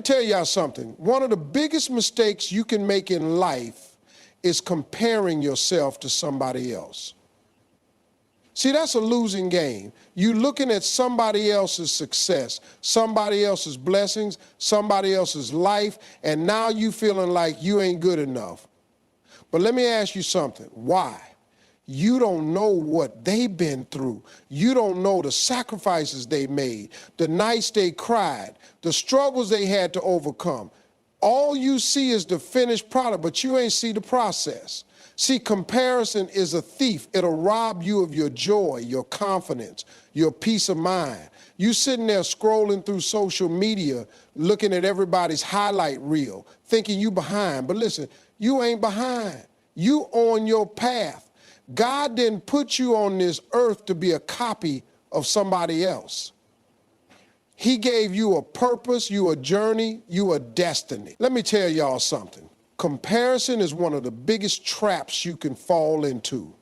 tell y'all something. One of the biggest mistakes you can make in life is comparing yourself to somebody else. See, that's a losing game. You looking at somebody else's success, somebody else's blessings, somebody else's life, and now you feeling like you ain't good enough. But let me ask you something. Why? You don't know what they've been through. You don't know the sacrifices they made, the nights they cried, the struggles they had to overcome. All you see is the finished product, but you ain't see the process. See, comparison is a thief. It'll rob you of your joy, your confidence, your peace of mind. You sitting there scrolling through social media, looking at everybody's highlight reel, thinking you behind. But listen, you ain't behind. You on your path. God didn't put you on this earth to be a copy of somebody else. He gave you a purpose, you a journey, you a destiny. Let me tell y'all something. Comparison is one of the biggest traps you can fall into.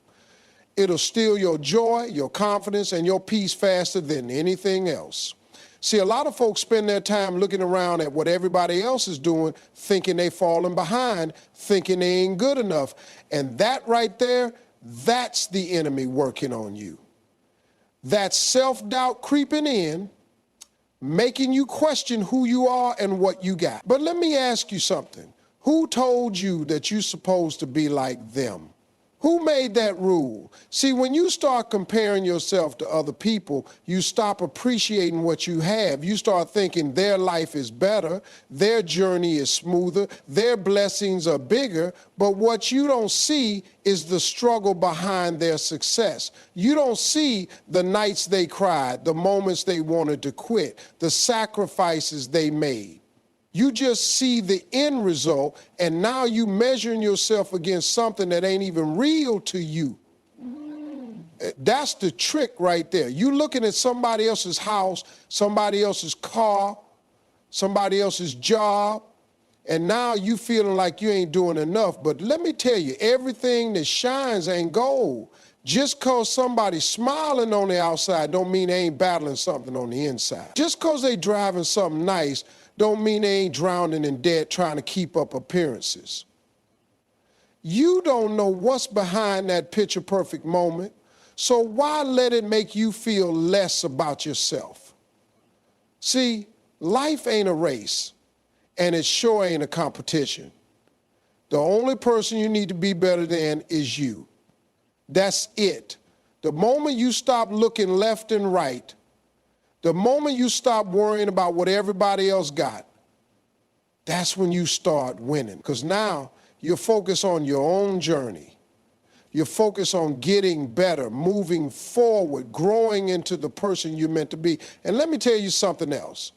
It'll steal your joy, your confidence, and your peace faster than anything else. See, a lot of folks spend their time looking around at what everybody else is doing, thinking they falling behind, thinking they ain't good enough. And that right there, that's the enemy working on you. That's self-doubt creeping in, making you question who you are and what you got. But let me ask you something. Who told you that you're supposed to be like them? Who made that rule? See, when you start comparing yourself to other people, you stop appreciating what you have. You start thinking their life is better, their journey is smoother, their blessings are bigger, but what you don't see is the struggle behind their success. You don't see the nights they cried, the moments they wanted to quit, the sacrifices they made. You just see the end result, and now you measuring yourself against something that ain't even real to you. That's the trick right there. You looking at somebody else's house, somebody else's car, somebody else's job, and now you feeling like you ain't doing enough. But let me tell you, everything that shines ain't gold. Just cause somebody's smiling on the outside don't mean they ain't battling something on the inside. Just cause they driving something nice don't mean they ain't drowning in debt trying to keep up appearances. You don't know what's behind that picture-perfect moment, so why let it make you feel less about yourself? See, life ain't a race, and it sure ain't a competition. The only person you need to be better than is you. That's it. The moment you stop looking left and right, the moment you stop worrying about what everybody else got, that's when you start winning. Because now you're focused on your own journey. You're focused on getting better, moving forward, growing into the person you're meant to be. And let me tell you something else.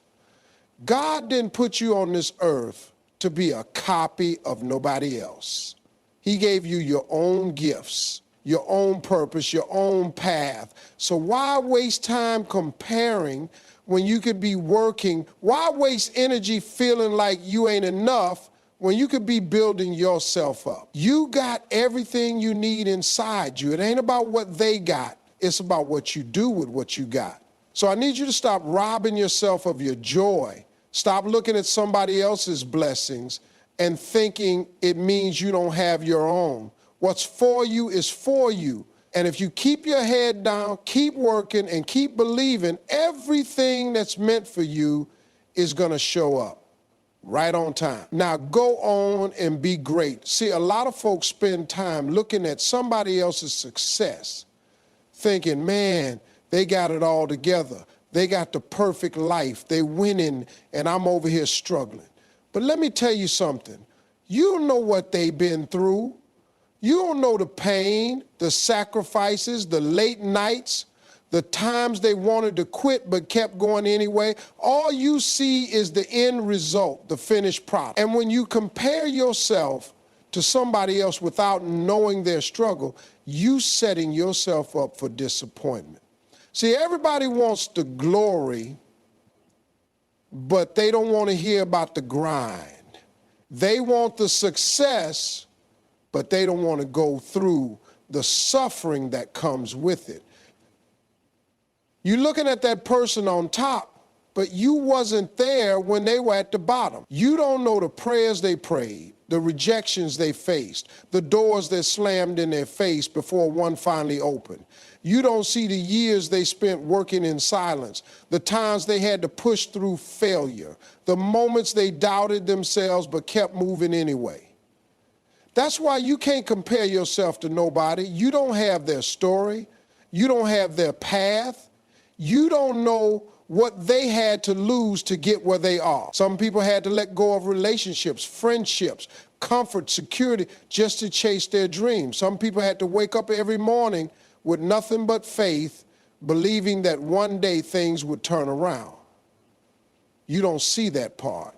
God didn't put you on this earth to be a copy of nobody else. He gave you your own gifts, your own purpose, your own path. So why waste time comparing when you could be working? Why waste energy feeling like you ain't enough when you could be building yourself up? You got everything you need inside you. It ain't about what they got. It's about what you do with what you got. So I need you to stop robbing yourself of your joy. Stop looking at somebody else's blessings and thinking it means you don't have your own. What's for you is for you. And if you keep your head down, keep working, and keep believing, everything that's meant for you is going to show up right on time. Now go on and be great. See, a lot of folks spend time looking at somebody else's success, thinking, man, they got it all together. They got the perfect life. They winning, and I'm over here struggling. But let me tell you something. You don't know what they've been through. You don't know the pain, the sacrifices, the late nights, the times they wanted to quit but kept going anyway. All you see is the end result, the finished product. And when you compare yourself to somebody else without knowing their struggle, you setting yourself up for disappointment. See, everybody wants the glory, but they don't want to hear about the grind. They want the success, but they don't want to go through the suffering that comes with it. You're looking at that person on top, but you wasn't there when they were at the bottom. You don't know the prayers they prayed, the rejections they faced, the doors that slammed in their face before one finally opened. You don't see the years they spent working in silence, the times they had to push through failure, the moments they doubted themselves but kept moving anyway. That's why you can't compare yourself to nobody. You don't have their story. You don't have their path. You don't know what they had to lose to get where they are. Some people had to let go of relationships, friendships, comfort, security, just to chase their dreams. Some people had to wake up every morning with nothing but faith, believing that one day things would turn around. You don't see that part.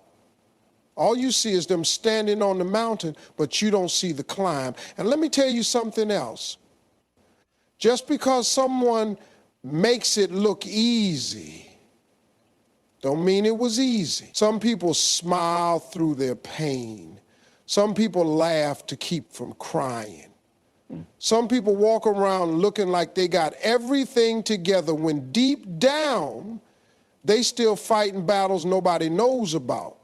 All you see is them standing on the mountain, but you don't see the climb. And let me tell you something else. Just because someone makes it look easy, don't mean it was easy. Some people smile through their pain. Some people laugh to keep from crying. Some people walk around looking like they got everything together when deep down, they still fighting battles nobody knows about.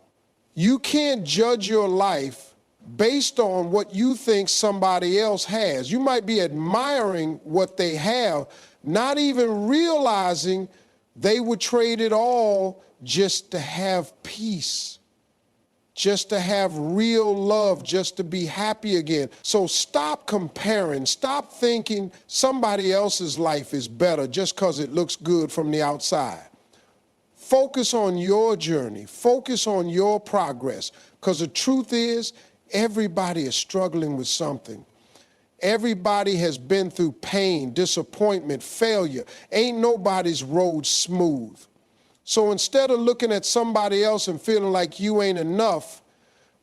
You can't judge your life based on what you think somebody else has. You might be admiring what they have, not even realizing they would trade it all just to have peace, just to have real love, just to be happy again. So stop comparing. Stop thinking somebody else's life is better just because it looks good from the outside. Focus on your journey. Focus on your progress. Because the truth is, everybody is struggling with something. Everybody has been through pain, disappointment, failure. Ain't nobody's road smooth. So instead of looking at somebody else and feeling like you ain't enough,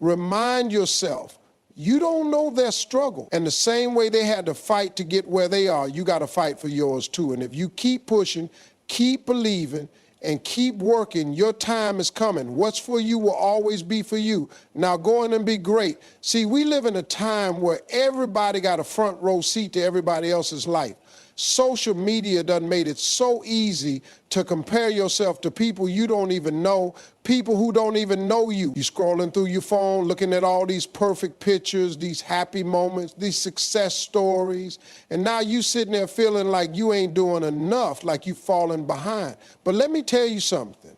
remind yourself, you don't know their struggle. And the same way they had to fight to get where they are, you got to fight for yours too. And if you keep pushing, keep believing, and keep working, your time is coming. What's for you will always be for you. Now go in and be great. See, we live in a time where everybody got a front row seat to everybody else's life. Social media done made it so easy to compare yourself to people you don't even know, people who don't even know you. You scrolling through your phone, looking at all these perfect pictures, these happy moments, these success stories, and now you sitting there feeling like you ain't doing enough, like you falling behind. But let me tell you something.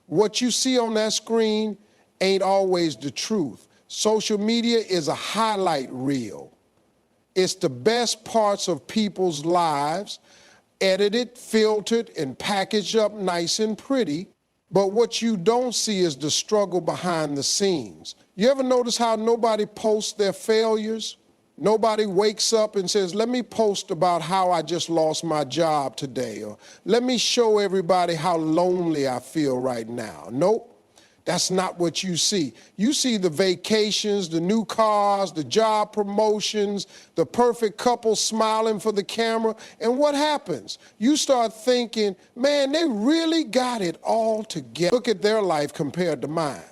What you see on that screen ain't always the truth. Social media is a highlight reel. It's the best parts of people's lives, edited, filtered, and packaged up nice and pretty. But what you don't see is the struggle behind the scenes. You ever notice how nobody posts their failures? Nobody wakes up and says, let me post about how I just lost my job today, or let me show everybody how lonely I feel right now. Nope. That's not what you see. You see the vacations, the new cars, the job promotions, the perfect couple smiling for the camera. And what happens? You start thinking, man, they really got it all together. Look at their life compared to mine.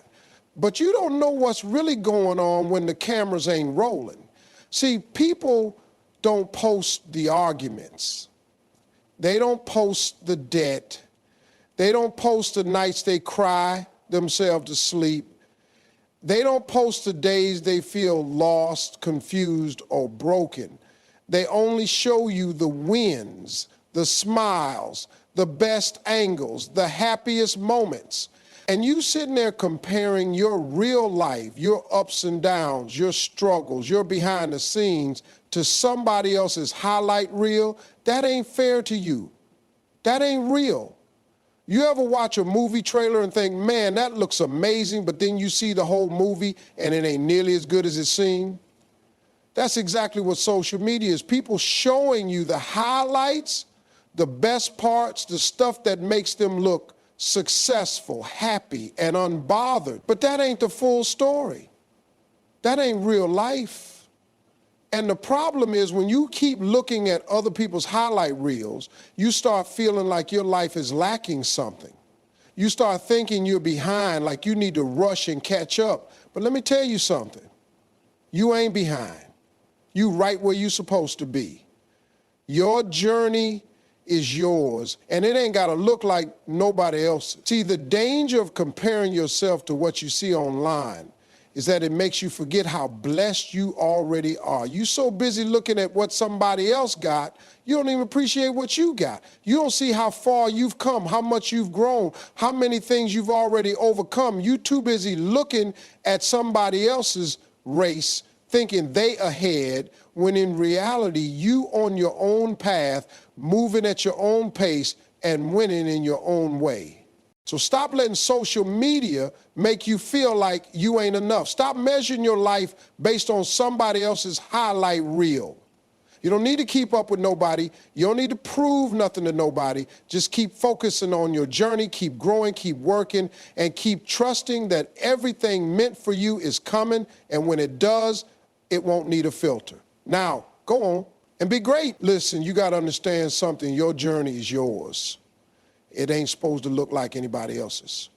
But you don't know what's really going on when the cameras ain't rolling. See, people don't post the arguments. They don't post the debt. They don't post the nights they cry themselves to sleep. They don't post the days they feel lost, confused, or broken. They only show you the wins, the smiles, the best angles, the happiest moments. And you sitting there comparing your real life, your ups and downs, your struggles, your behind the scenes to somebody else's highlight reel, that ain't fair to you. That ain't real. You ever watch a movie trailer and think, man, that looks amazing, but then you see the whole movie and it ain't nearly as good as it seemed? That's exactly what social media is. People showing you the highlights, the best parts, the stuff that makes them look successful, happy, and unbothered. But that ain't the full story. That ain't real life. And the problem is when you keep looking at other people's highlight reels, you start feeling like your life is lacking something. You start thinking you're behind, like you need to rush and catch up. But let me tell you something. You ain't behind. You right where you're supposed to be. Your journey is yours, and it ain't got to look like nobody else's. See, the danger of comparing yourself to what you see online is that it makes you forget how blessed you already are. You're so busy looking at what somebody else got, you don't even appreciate what you got. You don't see how far you've come, how much you've grown, how many things you've already overcome. You're too busy looking at somebody else's race, thinking they ahead, when in reality, you on your own path, moving at your own pace and winning in your own way. So stop letting social media make you feel like you ain't enough. Stop measuring your life based on somebody else's highlight reel. You don't need to keep up with nobody. You don't need to prove nothing to nobody. Just keep focusing on your journey, keep growing, keep working, and keep trusting that everything meant for you is coming, and when it does, it won't need a filter. Now, go on and be great. Listen, you got to understand something. Your journey is yours. It ain't supposed to look like anybody else's.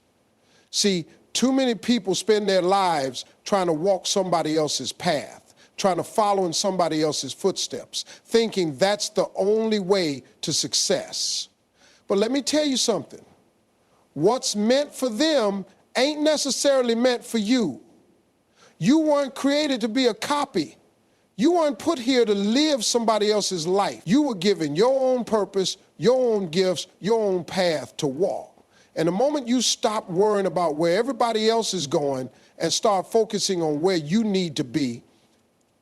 See, too many people spend their lives trying to walk somebody else's path, trying to follow in somebody else's footsteps, thinking that's the only way to success. But let me tell you something. What's meant for them ain't necessarily meant for you. You weren't created to be a copy. You weren't put here to live somebody else's life. You were given your own purpose, your own gifts, your own path to walk. And the moment you stop worrying about where everybody else is going and start focusing on where you need to be,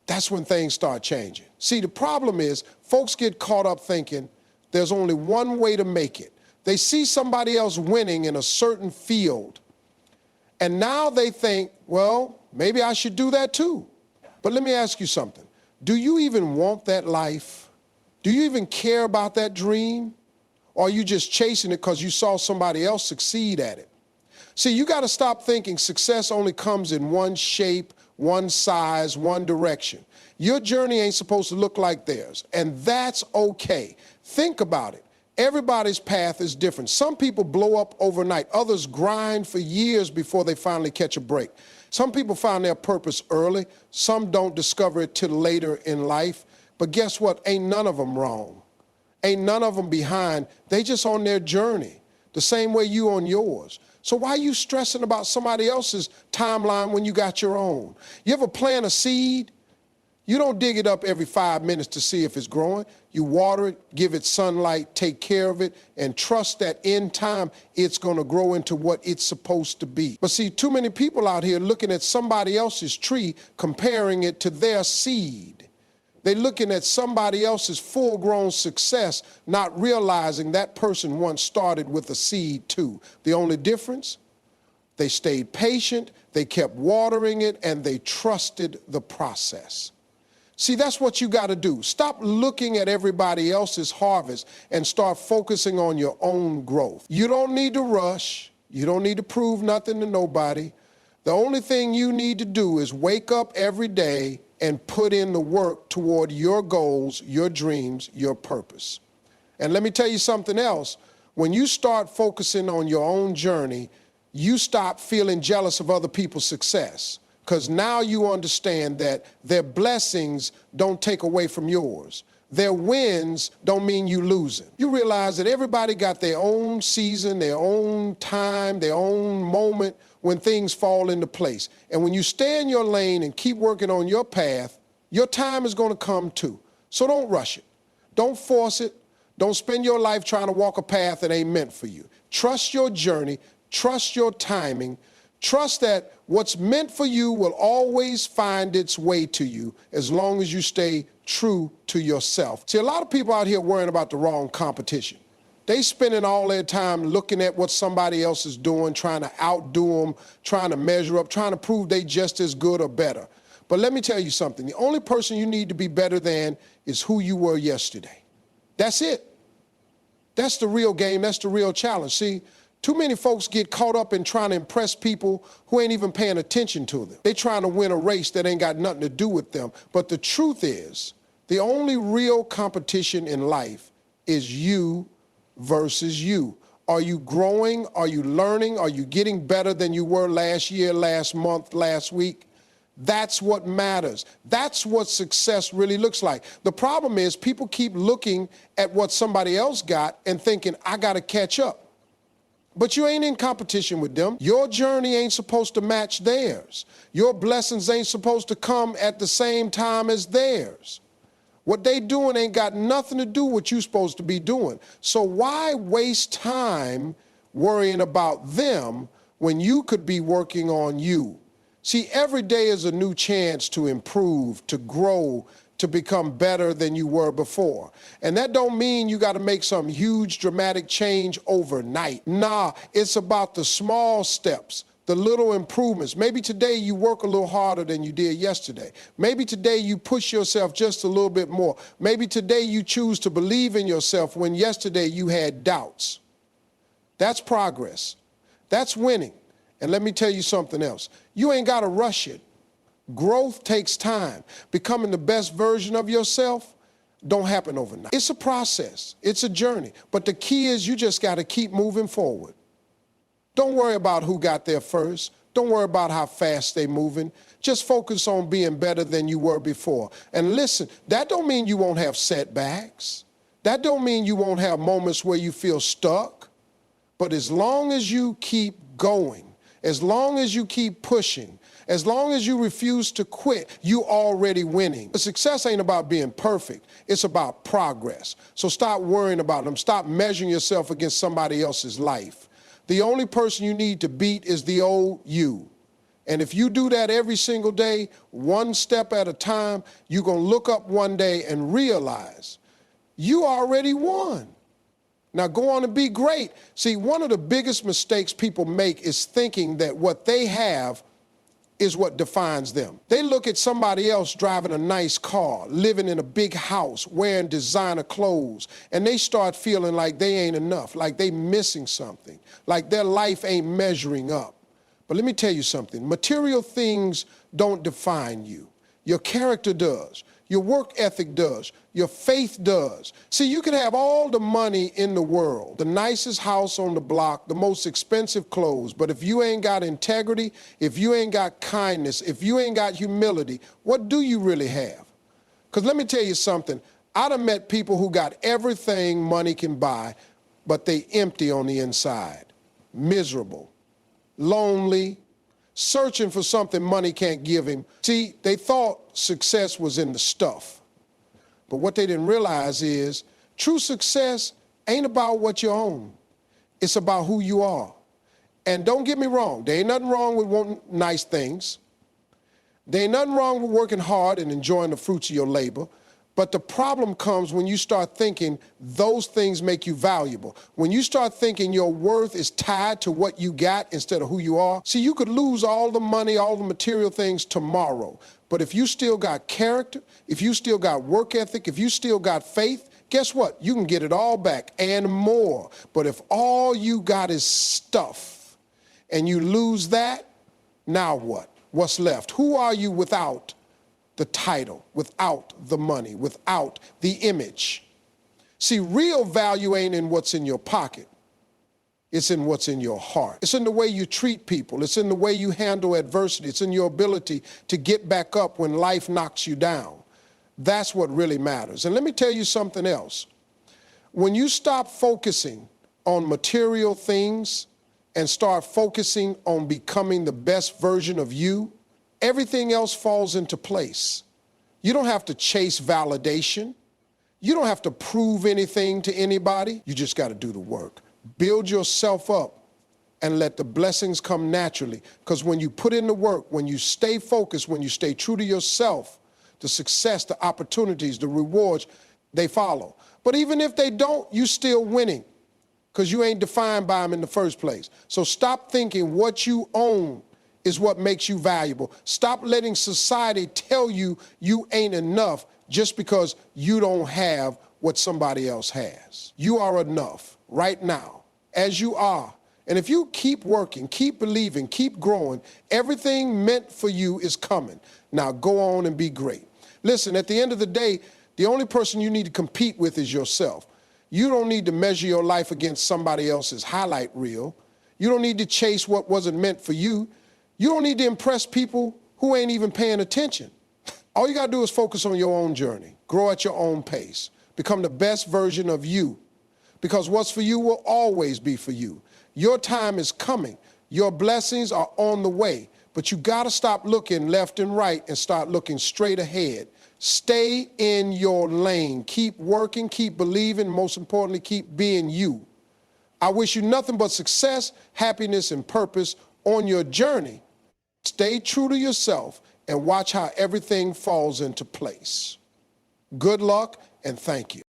that's when things start changing. See, the problem is folks get caught up thinking there's only one way to make it. They see somebody else winning in a certain field, and now they think, well, maybe I should do that too. But let me ask you something. Do you even want that life? Do you even care about that dream? Or are you just chasing it because you saw somebody else succeed at it? See, you got to stop thinking success only comes in one shape, one size, one direction. Your journey ain't supposed to look like theirs, and that's okay. Think about it. Everybody's path is different. Some people blow up overnight. Others grind for years before they finally catch a break. Some people find their purpose early. Some don't discover it till later in life. But guess what? Ain't none of them wrong. Ain't none of them behind. They just on their journey, the same way you on yours. So why are you stressing about somebody else's timeline when you got your own? You ever plant a seed? You don't dig it up every 5 minutes to see if it's growing. You water it, give it sunlight, take care of it, and trust that in time it's going to grow into what it's supposed to be. But see, too many people out here looking at somebody else's tree, comparing it to their seed. They're looking at somebody else's full-grown success, not realizing that person once started with a seed too. The only difference? They stayed patient, they kept watering it, and they trusted the process. See, that's what you got to do. Stop looking at everybody else's harvest and start focusing on your own growth. You don't need to rush. You don't need to prove nothing to nobody. The only thing you need to do is wake up every day and put in the work toward your goals, your dreams, your purpose. And let me tell you something else. When you start focusing on your own journey, you stop feeling jealous of other people's success. Because now you understand that their blessings don't take away from yours. Their wins don't mean you losing. You realize that everybody got their own season, their own time, their own moment when things fall into place. And when you stay in your lane and keep working on your path, your time is going to come too. So don't rush it. Don't force it. Don't spend your life trying to walk a path that ain't meant for you. Trust your journey. Trust your timing. Trust that what's meant for you will always find its way to you as long as you stay true to yourself. See, a lot of people out here worrying about the wrong competition. They spending all their time looking at what somebody else is doing, trying to outdo them, trying to measure up, trying to prove they just as good or better. But let me tell you something. The only person you need to be better than is who you were yesterday. That's it. That's the real game. That's the real challenge. See, too many folks get caught up in trying to impress people who ain't even paying attention to them. They trying to win a race that ain't got nothing to do with them. But the truth is, the only real competition in life is you versus you. Are you growing? Are you learning? Are you getting better than you were last year, last month, last week? That's what matters. That's what success really looks like. The problem is people keep looking at what somebody else got and thinking, I got to catch up. But you ain't in competition with them. Your journey ain't supposed to match theirs. Your blessings ain't supposed to come at the same time as theirs. What they doing ain't got nothing to do with what you're supposed to be doing. So why waste time worrying about them when you could be working on you? See, every day is a new chance to improve, to grow, to become better than you were before. And that don't mean you got to make some huge dramatic change overnight. Nah, it's about the small steps, the little improvements. Maybe today you work a little harder than you did yesterday. Maybe today you push yourself just a little bit more. Maybe today you choose to believe in yourself when yesterday you had doubts. That's progress. That's winning. And let me tell you something else. You ain't got to rush it. Growth takes time. Becoming the best version of yourself don't happen overnight. It's a process. It's a journey. But the key is you just got to keep moving forward. Don't worry about who got there first. Don't worry about how fast they're moving. Just focus on being better than you were before. And listen, that don't mean you won't have setbacks. That don't mean you won't have moments where you feel stuck. But as long as you keep going, as long as you keep pushing, as long as you refuse to quit, you already winning. The success ain't about being perfect. It's about progress. So stop worrying about them. Stop measuring yourself against somebody else's life. The only person you need to beat is the old you. And if you do that every single day, one step at a time, you're going to look up one day and realize you already won. Now go on and be great. See, one of the biggest mistakes people make is thinking that what they have is what defines them. They look at somebody else driving a nice car, living in a big house, wearing designer clothes, and they start feeling like they ain't enough, like they missing something, like their life ain't measuring up. But let me tell you something. Material things don't define you. Your character does. Your work ethic does. Your faith does. See, you can have all the money in the world, the nicest house on the block, the most expensive clothes, but if you ain't got integrity, if you ain't got kindness, if you ain't got humility, what do you really have? Because let me tell you something. I done met people who got everything money can buy, but they empty on the inside, miserable, lonely, searching for something money can't give him. See, they thought success was in the stuff. But what they didn't realize is true success ain't about what you own. It's about who you are. And don't get me wrong, there ain't nothing wrong with wanting nice things. There ain't nothing wrong with working hard and enjoying the fruits of your labor. But the problem comes when you start thinking those things make you valuable. When you start thinking your worth is tied to what you got instead of who you are. See, you could lose all the money, all the material things tomorrow. But if you still got character, if you still got work ethic, if you still got faith, guess what? You can get it all back and more. But if all you got is stuff and you lose that, now what? What's left? Who are you without the title, without the money, without the image? See, real value ain't in what's in your pocket. It's in what's in your heart. It's in the way you treat people. It's in the way you handle adversity. It's in your ability to get back up when life knocks you down. That's what really matters. And let me tell you something else. When you stop focusing on material things and start focusing on becoming the best version of you, everything else falls into place. You don't have to chase validation. You don't have to prove anything to anybody. You just got to do the work. Build yourself up and let the blessings come naturally. Because when you put in the work, when you stay focused, when you stay true to yourself, the success, the opportunities, the rewards, they follow. But even if they don't, you're still winning because you ain't defined by them in the first place. So stop thinking what you own is what makes you valuable. Stop letting society tell you you ain't enough just because you don't have what somebody else has. You are enough right now, as you are. And if you keep working, keep believing, keep growing, everything meant for you is coming. Now go on and be great. Listen, at the end of the day, the only person you need to compete with is yourself. You don't need to measure your life against somebody else's highlight reel. You don't need to chase what wasn't meant for you. You don't need to impress people who ain't even paying attention. All you got to do is focus on your own journey, grow at your own pace, become the best version of you, because what's for you will always be for you. Your time is coming. Your blessings are on the way, but you got to stop looking left and right and start looking straight ahead. Stay in your lane. Keep working, keep believing, most importantly, keep being you. I wish you nothing but success, happiness, and purpose on your journey. Stay true to yourself and watch how everything falls into place. Good luck and thank you.